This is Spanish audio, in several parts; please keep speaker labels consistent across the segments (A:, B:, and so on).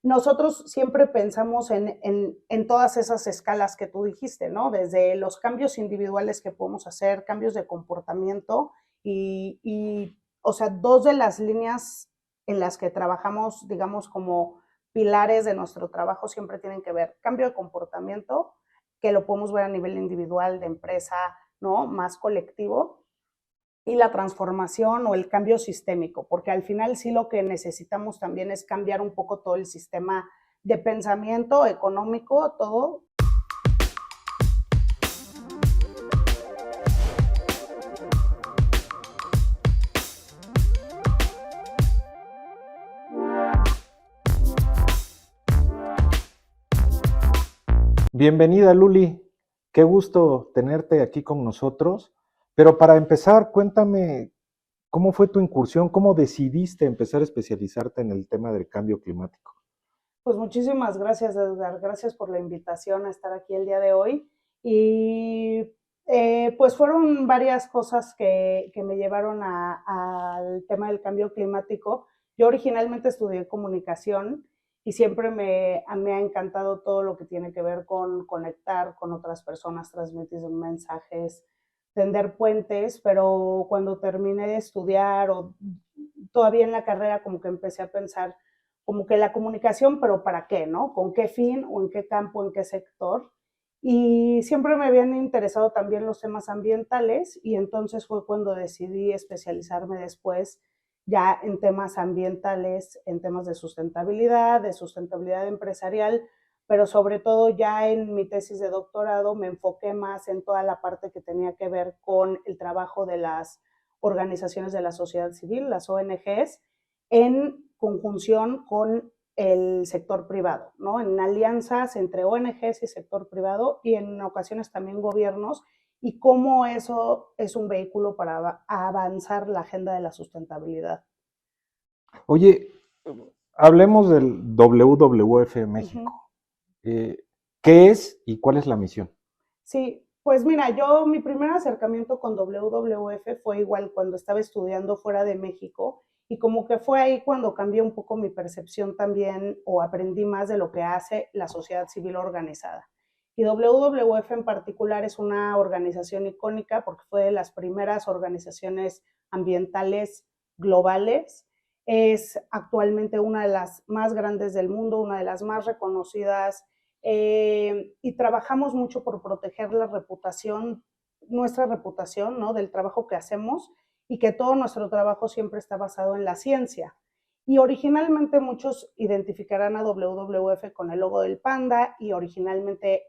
A: nosotros siempre pensamos en todas esas escalas que tú dijiste, ¿no? Desde los cambios individuales que podemos hacer, cambios de comportamiento o sea, dos de las líneas en las que trabajamos, digamos, como pilares de nuestro trabajo siempre tienen que ver cambio de comportamiento, que lo podemos ver a nivel individual, de empresa, ¿no? Más colectivo, y la transformación o el cambio sistémico, porque al final sí lo que necesitamos también es cambiar un poco todo el sistema de pensamiento económico, todo.
B: Bienvenida, Luli. Qué gusto tenerte aquí con nosotros. Pero para empezar, cuéntame cómo fue tu incursión, cómo decidiste empezar a especializarte en el tema del cambio climático.
A: Pues muchísimas gracias, Edgar. Gracias por la invitación a estar aquí el día de hoy. Y pues fueron varias cosas que me llevaron al tema del cambio climático. Yo originalmente estudié comunicación y siempre me ha encantado todo lo que tiene que ver con conectar con otras personas, transmitir mensajes, tender puentes, pero cuando terminé de estudiar o todavía en la carrera como que empecé a pensar como que la comunicación, pero ¿para qué, no? ¿Con qué fin o en qué campo, en qué sector? Y siempre me habían interesado también los temas ambientales y entonces fue cuando decidí especializarme después ya en temas ambientales, en temas de sustentabilidad empresarial, pero sobre todo ya en mi tesis de doctorado me enfoqué más en toda la parte que tenía que ver con el trabajo de las organizaciones de la sociedad civil, las ONGs, en conjunción con el sector privado, ¿no? En alianzas entre ONGs y sector privado y en ocasiones también gobiernos, y cómo eso es un vehículo para avanzar la agenda de la sustentabilidad.
B: Oye, hablemos del WWF
A: Uh -huh.
B: México. Eh, ¿Qué es y cuál es la misión?
A: Sí, pues mira, yo mi primer acercamiento con WWF fue igual cuando estaba estudiando fuera de México, y como que fue ahí cuando cambié un poco mi percepción también o aprendí más de lo que hace la sociedad civil organizada. Y WWF en particular es una organización icónica porque fue de las primeras organizaciones ambientales globales. Es actualmente una de las más grandes del mundo, una de las más reconocidas, y trabajamos mucho por proteger la reputación, nuestra reputación, ¿no? Del trabajo que hacemos, y que todo nuestro trabajo siempre está basado en la ciencia. Y originalmente muchos identificarán a WWF con el logo del panda, y originalmente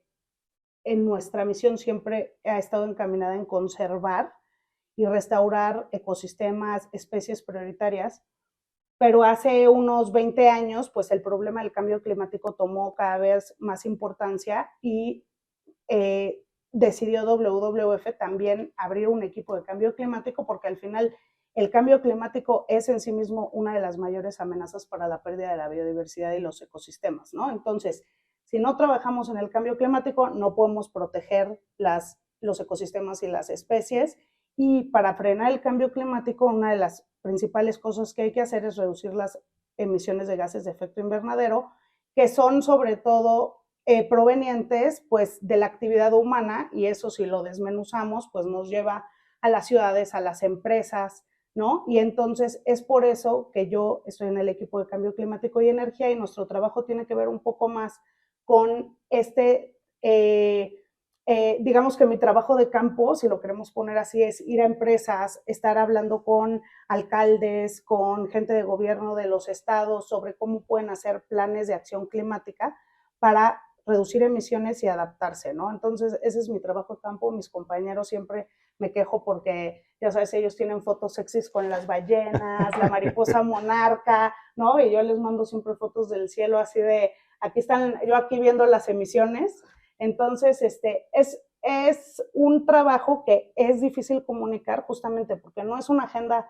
A: en nuestra misión siempre ha estado encaminada en conservar y restaurar ecosistemas, especies prioritarias, pero hace unos 20 años, pues el problema del cambio climático tomó cada vez más importancia y decidió WWF también abrir un equipo de cambio climático, porque al final el cambio climático es en sí mismo una de las mayores amenazas para la pérdida de la biodiversidad y los ecosistemas, ¿no? Entonces, si no trabajamos en el cambio climático, no podemos proteger los ecosistemas y las especies, y para frenar el cambio climático, una de las principales cosas que hay que hacer es reducir las emisiones de gases de efecto invernadero, que son sobre todo provenientes pues de la actividad humana, y eso si lo desmenuzamos pues nos lleva a las ciudades, a las empresas, ¿no? Y entonces es por eso que yo estoy en el equipo de cambio climático y energía, y nuestro trabajo tiene que ver un poco más con digamos que mi trabajo de campo, si lo queremos poner así, es ir a empresas, estar hablando con alcaldes, con gente de gobierno de los estados sobre cómo pueden hacer planes de acción climática para reducir emisiones y adaptarse, ¿no? Entonces, ese es mi trabajo de campo. Mis compañeros siempre me quejo porque, ya sabes, ellos tienen fotos sexys con las ballenas, la mariposa monarca, ¿no? Y yo les mando siempre fotos del cielo así de, aquí están, yo aquí viendo las emisiones. Entonces, es un trabajo que es difícil comunicar justamente porque no es una agenda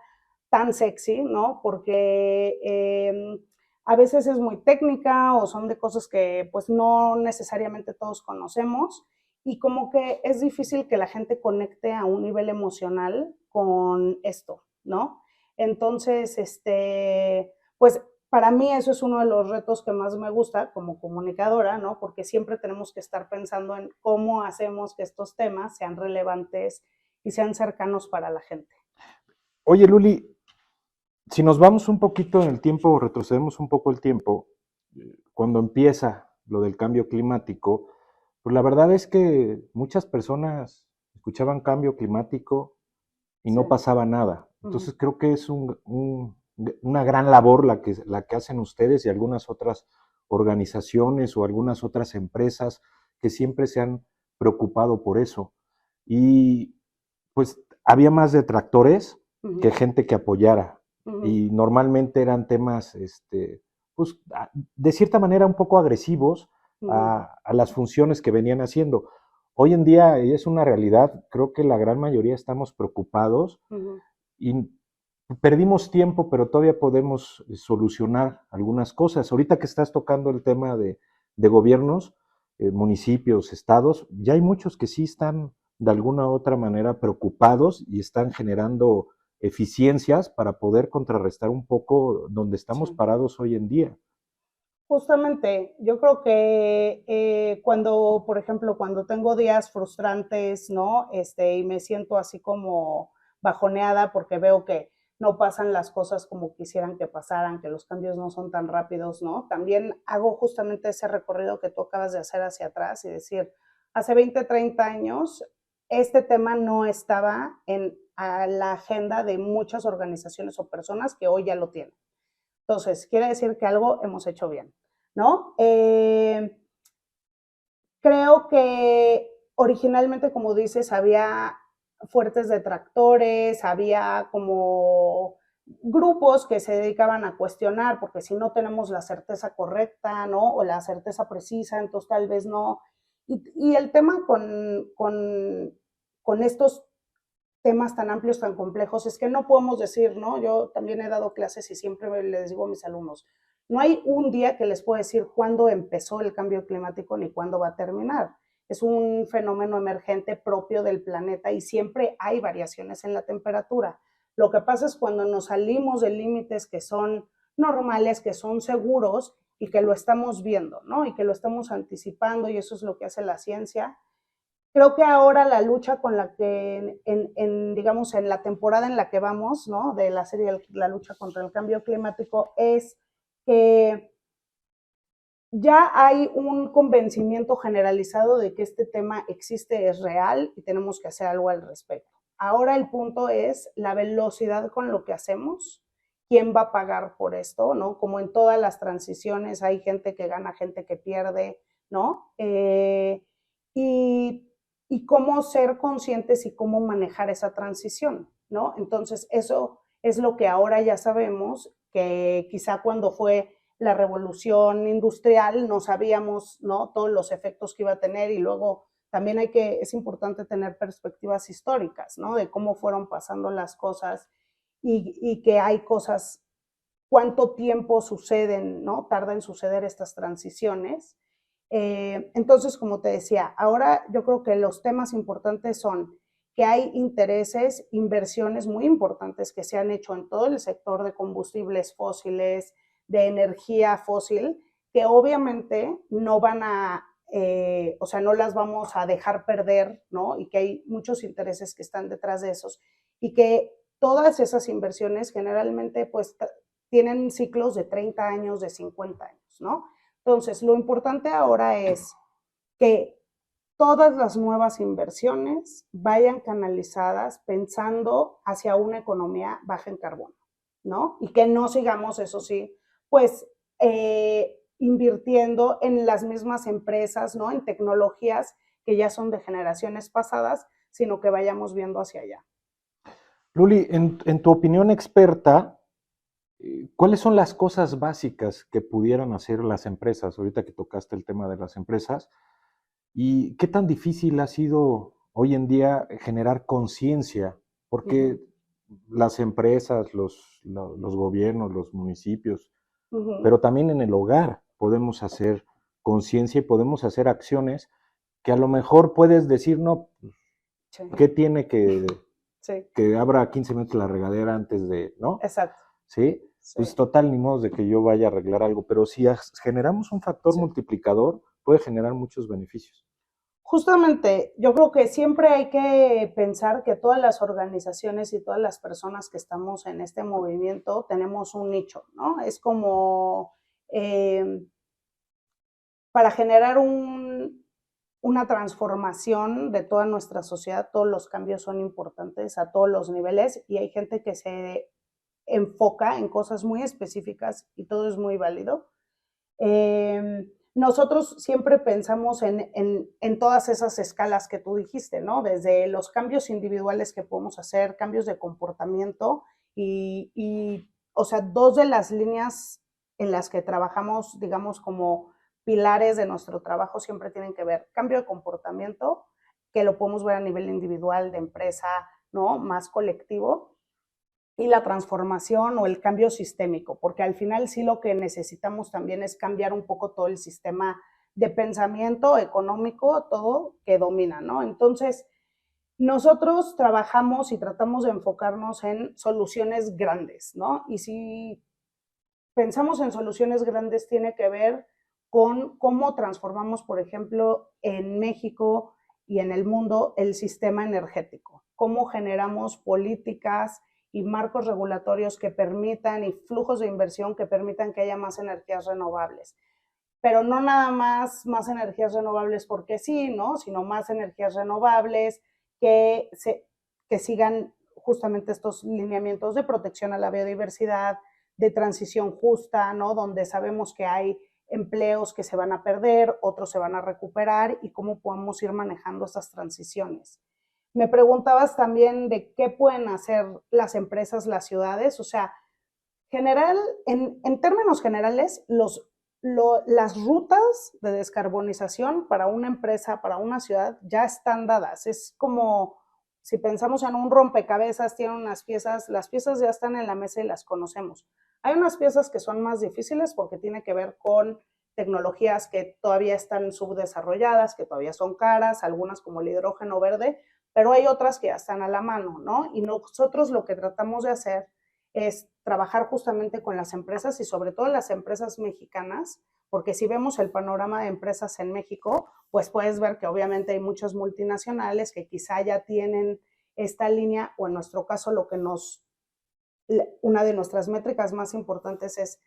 A: tan sexy, ¿no? Porque a veces es muy técnica o son de cosas que pues no necesariamente todos conocemos, y como que es difícil que la gente conecte a un nivel emocional con esto, ¿no? Entonces, pues para mí eso es uno de los retos que más me gusta como comunicadora, ¿no? Porque siempre tenemos que estar pensando en cómo hacemos que estos temas sean relevantes y sean cercanos para la gente.
B: Oye, Luli, si nos vamos un poquito en el tiempo, retrocedemos un poco el tiempo, cuando empieza lo del cambio climático, pues la verdad es que muchas personas escuchaban cambio climático y
A: Sí.
B: no pasaba nada.
A: Ujú.
B: Entonces creo que es una gran labor la que hacen ustedes y algunas otras organizaciones o algunas otras empresas que siempre se han preocupado por eso. Y pues había más detractores que
A: Ujú.
B: gente que apoyara.
A: Ujú.
B: Y normalmente eran temas, pues, de cierta manera un poco agresivos
A: Ujú.
B: a las funciones que venían haciendo. Hoy en día es una realidad, creo que la gran mayoría estamos preocupados
A: Ujú.
B: y perdimos tiempo, pero todavía podemos solucionar algunas cosas. Ahorita que estás tocando el tema de gobiernos, municipios, estados, ya hay muchos que sí están de alguna u otra manera preocupados y están generando eficiencias para poder contrarrestar un poco donde estamos
A: Sí.
B: parados hoy en día.
A: Justamente, yo creo que cuando, por ejemplo, cuando tengo días frustrantes, ¿no? Y me siento así como bajoneada porque veo que no pasan las cosas como quisieran que pasaran, que los cambios no son tan rápidos, ¿no? También hago justamente ese recorrido que tú acabas de hacer hacia atrás y decir, hace 20, 30 años, este tema no estaba en la agenda de muchas organizaciones o personas que hoy ya lo tienen. Entonces, quiere decir que algo hemos hecho bien, ¿no? Creo que originalmente, como dices, había fuertes detractores, había como grupos que se dedicaban a cuestionar, porque si no tenemos la certeza correcta, ¿no? O la certeza precisa, entonces tal vez no. Y el tema con estos temas tan amplios, tan complejos, es que no podemos decir, ¿no? Yo también he dado clases y siempre les digo a mis alumnos, no hay un día que les pueda decir cuándo empezó el cambio climático ni cuándo va a terminar. Es un fenómeno emergente propio del planeta y siempre hay variaciones en la temperatura. Lo que pasa es cuando nos salimos de límites que son normales, que son seguros y que lo estamos viendo, ¿no? Y que lo estamos anticipando y eso es lo que hace la ciencia. Creo que ahora la lucha con la que, digamos, en la temporada en la que vamos, ¿no? De la serie La lucha contra el cambio climático, es que ya hay un convencimiento generalizado de que este tema existe, es real y tenemos que hacer algo al respecto. Ahora el punto es la velocidad con lo que hacemos, quién va a pagar por esto, ¿no? Como en todas las transiciones hay gente que gana, gente que pierde, ¿no? Y, y cómo ser conscientes y cómo manejar esa transición, ¿no? Entonces, eso es lo que ahora ya sabemos, que quizá cuando fue la revolución industrial no sabíamos, ¿no? Todos los efectos que iba a tener y luego también es importante tener perspectivas históricas, ¿no? De cómo fueron pasando las cosas y que hay cosas, cuánto tiempo suceden, ¿no? Tarda en suceder estas transiciones. Entonces, como te decía, ahora yo creo que los temas importantes son que hay intereses, inversiones muy importantes que se han hecho en todo el sector de combustibles fósiles, de energía fósil, que obviamente no van a, o sea, no las vamos a dejar perder, ¿no? Y que hay muchos intereses que están detrás de esos y que todas esas inversiones generalmente pues tienen ciclos de 30 años, de 50 años, ¿no? Entonces, lo importante ahora es que todas las nuevas inversiones vayan canalizadas pensando hacia una economía baja en carbono, ¿no? Y que no sigamos, eso sí, pues invirtiendo en las mismas empresas, ¿no? En tecnologías que ya son de generaciones pasadas, sino que vayamos viendo hacia allá.
B: Luli, en tu opinión experta, ¿cuáles son las cosas básicas que pudieran hacer las empresas? Ahorita que tocaste el tema de las empresas, ¿y qué tan difícil ha sido hoy en día generar conciencia?
A: Uh -huh.
B: Porque las empresas, los gobiernos, los municipios,
A: Uh -huh.
B: pero también en el hogar podemos hacer conciencia y podemos hacer acciones que a lo mejor puedes decir, no,
A: Sí.
B: ¿qué tiene
A: Sí.
B: que abra 15 minutos la regadera antes de, ¿no?
A: Exacto.
B: ¿Sí?
A: Sí.
B: pues total, ni modo de que yo vaya a arreglar algo, pero si generamos un factor
A: Sí.
B: multiplicador, puede generar muchos beneficios.
A: Justamente, yo creo que siempre hay que pensar que todas las organizaciones y todas las personas que estamos en este movimiento tenemos un nicho, ¿no? Es como para generar una transformación de toda nuestra sociedad, todos los cambios son importantes a todos los niveles y hay gente que se enfoca en cosas muy específicas y todo es muy válido. Nosotros siempre pensamos en todas esas escalas que tú dijiste, ¿no? Desde los cambios individuales que podemos hacer, cambios de comportamiento o sea, dos de las líneas en las que trabajamos, digamos, como pilares de nuestro trabajo siempre tienen que ver cambio de comportamiento, que lo podemos ver a nivel individual, de empresa, ¿no? Más colectivo, y la transformación o el cambio sistémico, porque al final sí lo que necesitamos también es cambiar un poco todo el sistema de pensamiento económico, todo que domina, ¿no? Entonces, nosotros trabajamos y tratamos de enfocarnos en soluciones grandes, ¿no? Y si pensamos en soluciones grandes, tiene que ver con cómo transformamos, por ejemplo, en México y en el mundo el sistema energético, cómo generamos políticas y marcos regulatorios que permitan y flujos de inversión que permitan que haya más energías renovables. Pero no nada más energías renovables porque sí, ¿no? Sino más energías renovables que sigan justamente estos lineamientos de protección a la biodiversidad, de transición justa, ¿no? Donde sabemos que hay empleos que se van a perder, otros se van a recuperar y cómo podemos ir manejando estas transiciones. Me preguntabas también de qué pueden hacer las empresas, las ciudades, o sea, en términos generales, las rutas de descarbonización para una empresa, para una ciudad, ya están dadas. Es como si pensamos en un rompecabezas, tiene unas piezas, las piezas ya están en la mesa y las conocemos. Hay unas piezas que son más difíciles porque tiene que ver con tecnologías que todavía están subdesarrolladas, que todavía son caras, algunas como el hidrógeno verde, pero hay otras que ya están a la mano, ¿no? Y nosotros lo que tratamos de hacer es trabajar justamente con las empresas y sobre todo las empresas mexicanas, porque si vemos el panorama de empresas en México, pues puedes ver que obviamente hay muchas multinacionales que quizá ya tienen esta línea, o en nuestro caso una de nuestras métricas más importantes es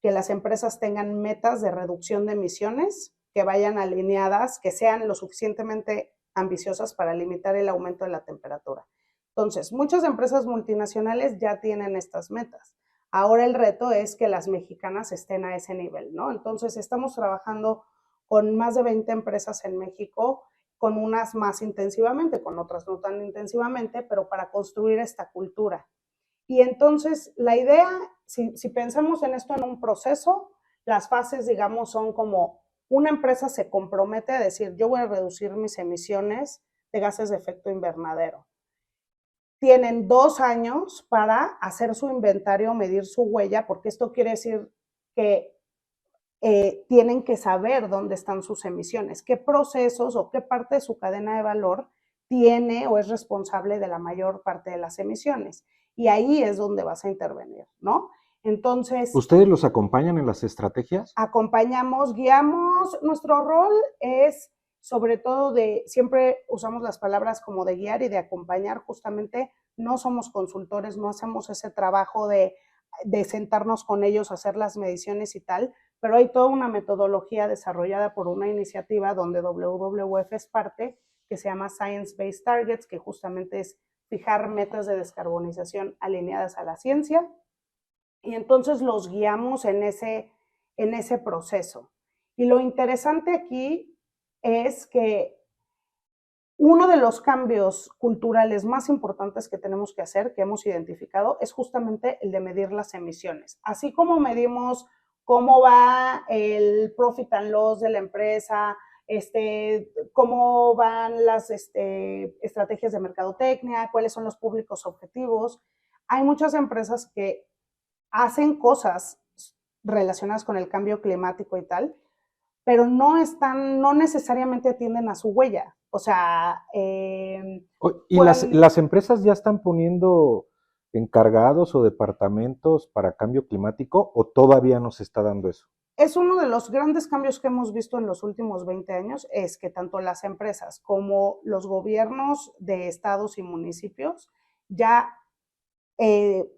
A: que las empresas tengan metas de reducción de emisiones que vayan alineadas, que sean lo suficientemente ambiciosas para limitar el aumento de la temperatura. Entonces, muchas empresas multinacionales ya tienen estas metas. Ahora el reto es que las mexicanas estén a ese nivel, ¿no? Entonces, estamos trabajando con más de 20 empresas en México, con unas más intensivamente, con otras no tan intensivamente, pero para construir esta cultura. Y entonces, la idea, si pensamos en esto en un proceso, las fases, digamos, son como una empresa se compromete a decir, yo voy a reducir mis emisiones de gases de efecto invernadero. Tienen 2 años para hacer su inventario, medir su huella, porque esto quiere decir que tienen que saber dónde están sus emisiones, qué procesos o qué parte de su cadena de valor tiene o es responsable de la mayor parte de las emisiones. Y ahí es donde vas a intervenir, ¿no? Entonces,
B: ¿ustedes los acompañan en las estrategias?
A: acompañamos, guiamos. Nuestro rol es sobre todo siempre usamos las palabras como de guiar y de acompañar, justamente no somos consultores, no hacemos ese trabajo de sentarnos con ellos, hacer las mediciones y tal, pero hay toda una metodología desarrollada por una iniciativa donde WWF es parte, que se llama Science Based Targets, que justamente es fijar metas de descarbonización alineadas a la ciencia, y entonces los guiamos en ese proceso. Y lo interesante aquí es que uno de los cambios culturales más importantes que tenemos que hacer, que hemos identificado, es justamente el de medir las emisiones. Así como medimos cómo va el profit and loss de la empresa, cómo van las estrategias de mercadotecnia, cuáles son los públicos objetivos. Hay muchas empresas que hacen cosas relacionadas con el cambio climático y tal, pero no necesariamente atienden a su huella. O sea,
B: Y las empresas ya están poniendo encargados o departamentos para cambio climático o todavía no se está dando eso?
A: Es uno de los grandes cambios que hemos visto en los últimos 20 años, es que tanto las empresas como los gobiernos de estados y municipios ya,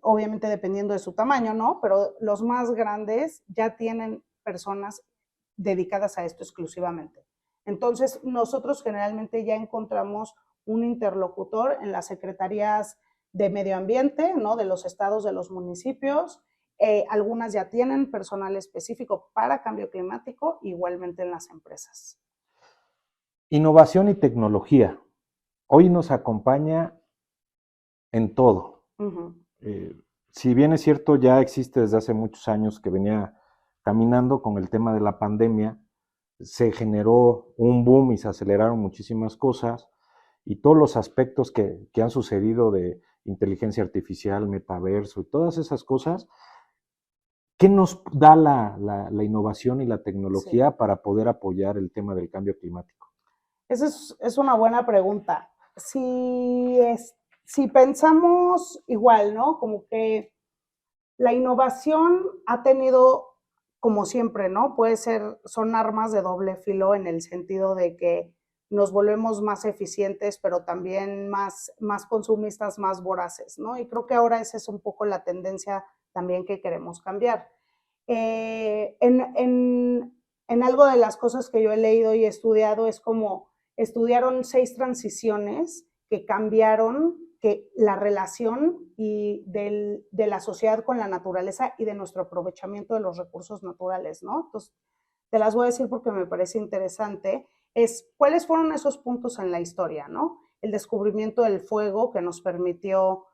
A: obviamente dependiendo de su tamaño, ¿no? Pero los más grandes ya tienen personas dedicadas a esto exclusivamente. Entonces, nosotros generalmente ya encontramos un interlocutor en las secretarías de medio ambiente, ¿no? De los estados, de los municipios. Algunas ya tienen personal específico para cambio climático, igualmente en las empresas.
B: Innovación y tecnología. Hoy nos acompaña en todo. Si bien es cierto, ya existe desde hace muchos años que venía caminando con el tema de la pandemia, se generó un boom y se aceleraron muchísimas cosas y todos los aspectos que han sucedido de inteligencia artificial, metaverso y todas esas cosas. ¿Qué nos da la innovación y la tecnología para poder apoyar el tema del cambio climático?
A: Esa es una buena pregunta. Si pensamos igual, ¿no? Como que la innovación ha tenido, como siempre, ¿no? Son armas de doble filo en el sentido de que nos volvemos más eficientes, pero también más consumistas, más voraces, ¿no? Y creo que ahora esa es un poco la tendencia también que queremos cambiar. En algo de las cosas que yo he leído y estudiado es como estudiaron 6 transiciones que cambiaron la relación de la sociedad con la naturaleza y de nuestro aprovechamiento de los recursos naturales, ¿no? Entonces, te las voy a decir porque me parece interesante, cuáles fueron esos puntos en la historia, ¿no? El descubrimiento del fuego que nos permitió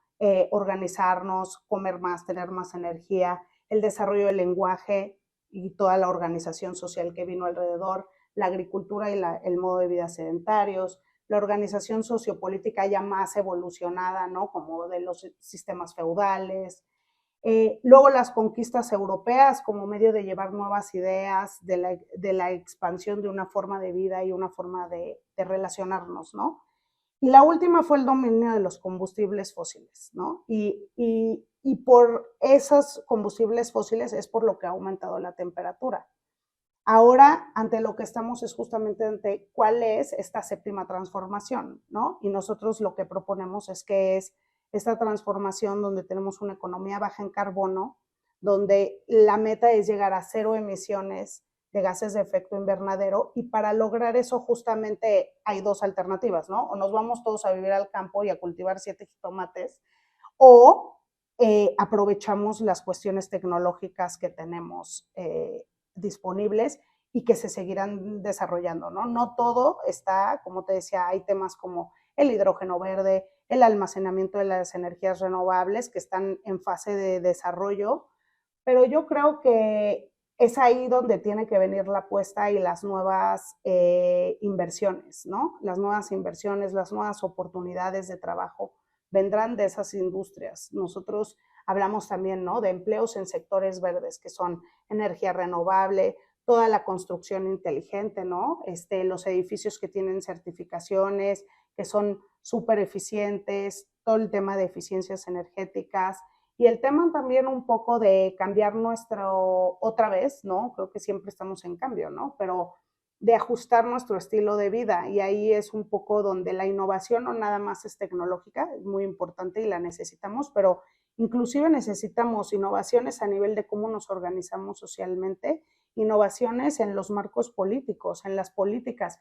A: organizarnos, comer más, tener más energía, el desarrollo del lenguaje y toda la organización social que vino alrededor, la agricultura y el modo de vida sedentarios, la organización sociopolítica ya más evolucionada, ¿no? Como de los sistemas feudales. Luego las conquistas europeas como medio de llevar nuevas ideas de la expansión de una forma de vida y una forma de relacionarnos, ¿no? Y la última fue el dominio de los combustibles fósiles, ¿no? Y por esos combustibles fósiles es por lo que ha aumentado la temperatura. Ahora, ante lo que estamos es justamente ante cuál es esta séptima transformación, ¿no? Y nosotros lo que proponemos es que es esta transformación donde tenemos una economía baja en carbono, donde la meta es llegar a 0 emisiones de gases de efecto invernadero, y para lograr eso justamente hay 2 alternativas, ¿no? O nos vamos todos a vivir al campo y a cultivar 7 jitomates, o aprovechamos las cuestiones tecnológicas que tenemos disponibles y que se seguirán desarrollando, ¿no? No todo está, como te decía, hay temas como el hidrógeno verde, el almacenamiento de las energías renovables que están en fase de desarrollo, pero yo creo que es ahí donde tiene que venir la apuesta y las nuevas inversiones, ¿no? Las nuevas inversiones, las nuevas oportunidades de trabajo vendrán de esas industrias. Nosotros hablamos también, ¿no? De empleos en sectores verdes, que son energía renovable, toda la construcción inteligente, ¿no? Los edificios que tienen certificaciones, que son súper eficientes, todo el tema de eficiencias energéticas, y el tema también un poco de cambiar otra vez, ¿no? Creo que siempre estamos en cambio, ¿no? Pero de ajustar nuestro estilo de vida, y ahí es un poco donde la innovación no nada más es tecnológica, es muy importante y la necesitamos, pero inclusive necesitamos innovaciones a nivel de cómo nos organizamos socialmente, innovaciones en los marcos políticos, en las políticas.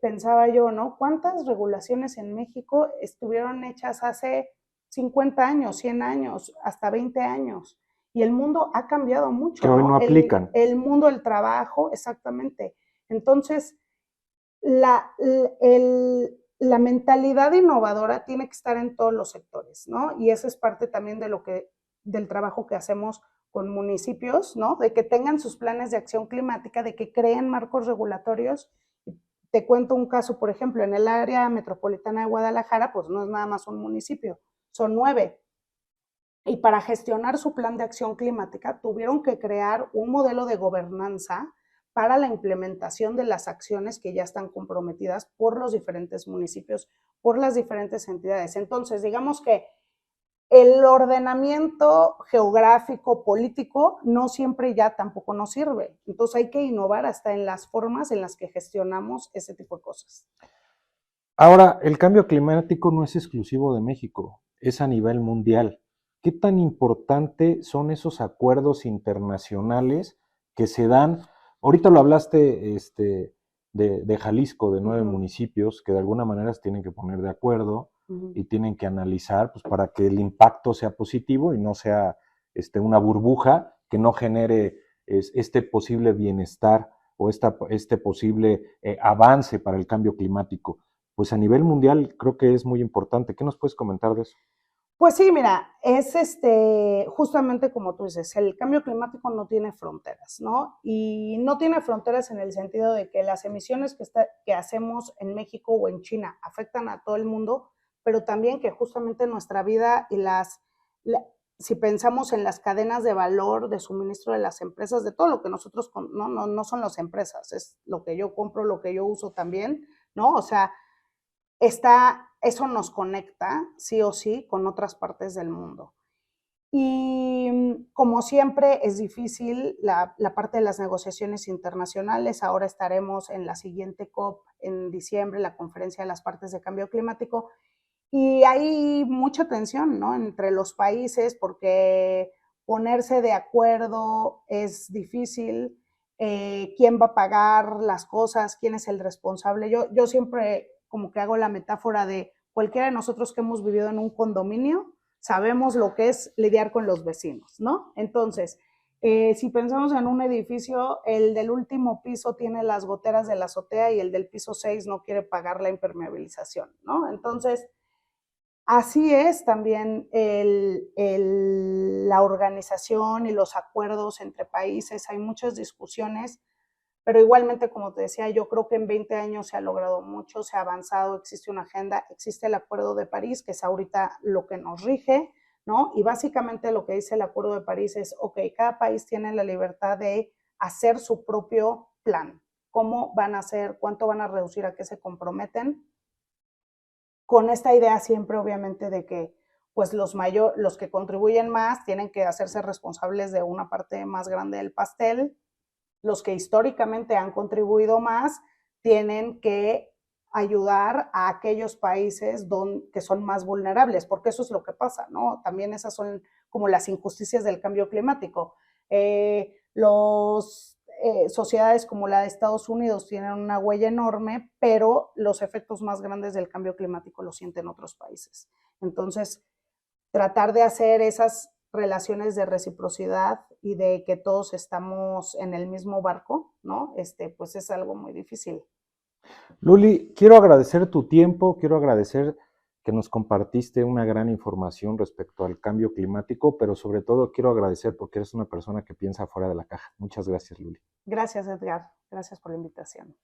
A: Pensaba yo, ¿no? ¿Cuántas regulaciones en México estuvieron hechas hace 50 años, 100 años, hasta 20 años? Y el mundo ha cambiado mucho,
B: que hoy no aplican.
A: El mundo del trabajo, exactamente. Entonces, la mentalidad innovadora tiene que estar en todos los sectores, ¿no? Y eso es parte también del trabajo que hacemos con municipios, ¿no? De que tengan sus planes de acción climática, de que creen marcos regulatorios. Te cuento un caso, por ejemplo, en el área metropolitana de Guadalajara, pues no es nada más un municipio, son 9. Y para gestionar su plan de acción climática tuvieron que crear un modelo de gobernanza para la implementación de las acciones que ya están comprometidas por los diferentes municipios, por las diferentes entidades. Entonces, digamos que el ordenamiento geográfico, político, no siempre ya tampoco nos sirve. Entonces hay que innovar hasta en las formas en las que gestionamos ese tipo de cosas.
B: Ahora, el cambio climático no es exclusivo de México, es a nivel mundial. ¿Qué tan importante son esos acuerdos internacionales que se dan? Ahorita lo hablaste de Jalisco, de 9 municipios, que de alguna manera se tienen que poner de acuerdo y tienen que analizar pues, para que el impacto sea positivo y no sea una burbuja que no genere este posible bienestar o este posible avance para el cambio climático. Pues a nivel mundial creo que es muy importante. ¿Qué nos puedes comentar de eso?
A: Pues sí, mira, es justamente como tú dices, el cambio climático no tiene fronteras, ¿no? Y no tiene fronteras en el sentido de que las emisiones que hacemos en México o en China afectan a todo el mundo, pero también que justamente nuestra vida y si pensamos en las cadenas de valor de suministro de las empresas, de todo lo que nosotros, no son las empresas, es lo que yo compro, lo que yo uso también, ¿no? O sea, eso nos conecta, sí o sí, con otras partes del mundo. Y como siempre es difícil la parte de las negociaciones internacionales. Ahora estaremos en la siguiente COP en diciembre, la conferencia de las partes de cambio climático, y hay mucha tensión, ¿no? Entre los países porque ponerse de acuerdo es difícil. ¿Quién va a pagar las cosas? ¿Quién es el responsable? Yo siempre como que hago la metáfora de cualquiera de nosotros que hemos vivido en un condominio, sabemos lo que es lidiar con los vecinos, ¿no? Entonces, si pensamos en un edificio, el del último piso tiene las goteras de la azotea y el del piso 6 no quiere pagar la impermeabilización, ¿no? Entonces, así es también la organización y los acuerdos entre países. Hay muchas discusiones, pero igualmente, como te decía, yo creo que en 20 años se ha logrado mucho, se ha avanzado, existe una agenda, existe el Acuerdo de París, que es ahorita lo que nos rige, ¿no? Y básicamente lo que dice el Acuerdo de París es, ok, cada país tiene la libertad de hacer su propio plan. ¿Cómo van a hacer? ¿Cuánto van a reducir? ¿A qué se comprometen? Con esta idea siempre, obviamente, de que pues los que contribuyen más tienen que hacerse responsables de una parte más grande del pastel. Los que históricamente han contribuido más tienen que ayudar a aquellos países que son más vulnerables, porque eso es lo que pasa, ¿no? También esas son como las injusticias del cambio climático. Sociedades como la de Estados Unidos tienen una huella enorme, pero los efectos más grandes del cambio climático los sienten otros países. Entonces, tratar de hacer esas relaciones de reciprocidad y de que todos estamos en el mismo barco, ¿no? Pues es algo muy difícil.
B: Luli, quiero agradecer tu tiempo, quiero agradecer que nos compartiste una gran información respecto al cambio climático, pero sobre todo quiero agradecer porque eres una persona que piensa fuera de la caja. Muchas gracias, Luli.
A: Gracias, Edgar. Gracias por la invitación.